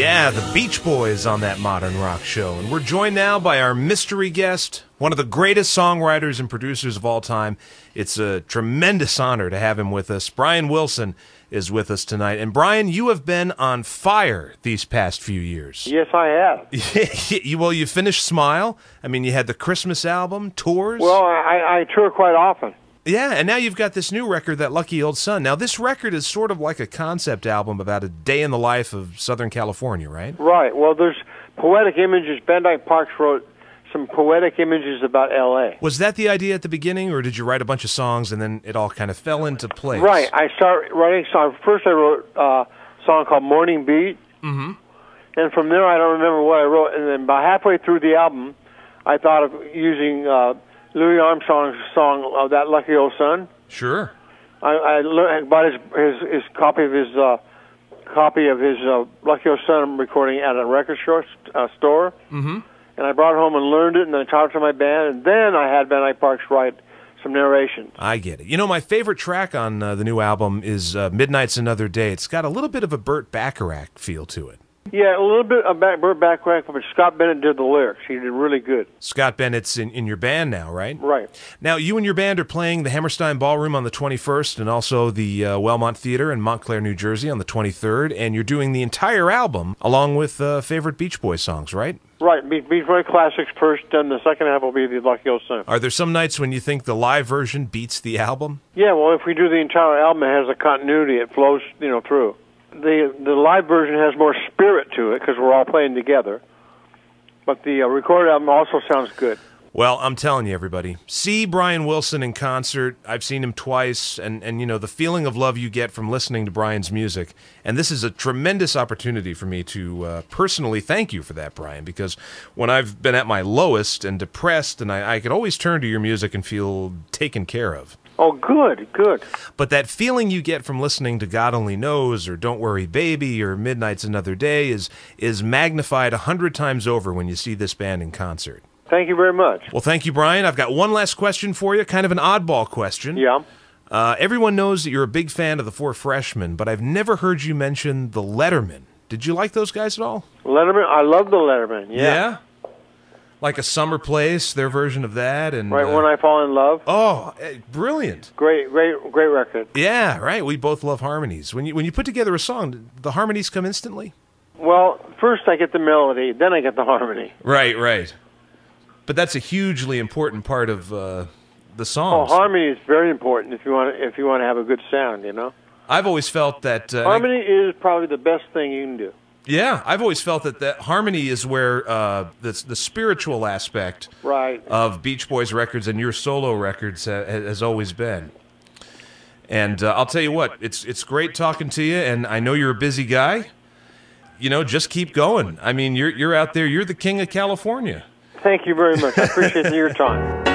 Yeah, the Beach Boys on that Modern Rock Show. And we're joined now by our mystery guest, one of the greatest songwriters and producers of all time. It's a tremendous honor to have him with us. Brian Wilson is with us tonight. And Brian, you have been on fire these past few years. Yes, I have. Well, you finished Smile. I mean, you had the Christmas album, tours. Well, I tour quite often. Yeah, and now you've got this new record, That Lucky Old Sun. Now, this record is sort of like a concept album about a day in the life of Southern California, right? Right. Well, there's poetic images. Van Dyke Parks wrote some poetic images about L.A. Was that the idea at the beginning, or did you write a bunch of songs and then it all kind of fell into place? Right. I started writing songs. First, I wrote a song called Morning Beat. Mm-hmm. And from there, I don't remember what I wrote. And then about halfway through the album, I thought of using Louis Armstrong's song, That Lucky Old Sun. Sure. I bought his copy of his Lucky Old Sun recording at a record store. Mm-hmm. And I brought it home and learned it, and then I taught it to my band, and then I had Van Dyke Parks write some narrations. I get it. You know, my favorite track on the new album is Midnight's Another Day. It's got a little bit of a Burt Bacharach feel to it. Yeah, a little bit of Burt Bacharach, but Scott Bennett did the lyrics. He did really good. Scott Bennett's in your band now, right? Right. Now, you and your band are playing the Hammerstein Ballroom on the 21st and also the Wellmont Theater in Montclair, New Jersey on the 23rd, and you're doing the entire album along with favorite Beach Boys songs, right? Right. Beach Boys classics first, then the second half will be the Lucky Old Sun. Are there some nights when you think the live version beats the album? Yeah, well, if we do the entire album, it has a continuity. It flows, through. The live version has more spirit to it because we're all playing together. But the recorded album also sounds good. Well, I'm telling you, everybody, see Brian Wilson in concert. I've seen him twice, and the feeling of love you get from listening to Brian's music. And this is a tremendous opportunity for me to personally thank you for that, Brian, because when I've been at my lowest and depressed, and I could always turn to your music and feel taken care of. Oh, good. But that feeling you get from listening to God Only Knows or Don't Worry Baby or Midnight's Another Day is magnified 100 times over when you see this band in concert. Thank you very much. Well, thank you, Brian. I've got one last question for you, kind of an oddball question. Yeah. Everyone knows that you're a big fan of the Four Freshmen, but I've never heard you mention the Lettermen. Did you like those guys at all? Letterman? I love the Letterman, yeah. Like A Summer Place, their version of that, and Right When I Fall in Love. Oh, brilliant! Great record. Yeah, right. We both love harmonies. When you put together a song, the harmonies come instantly. Well, first I get the melody, then I get the harmony. Right. But that's a hugely important part of the songs. Oh, harmony is very important if you want to have a good sound. I've always felt that harmony is probably the best thing you can do. Yeah, I've always felt that harmony is where the spiritual aspect of Beach Boys records and your solo records has always been. And I'll tell you what, it's great talking to you, and I know you're a busy guy. Just keep going. I mean, you're out there. You're the king of California. Thank you very much. I appreciate your time.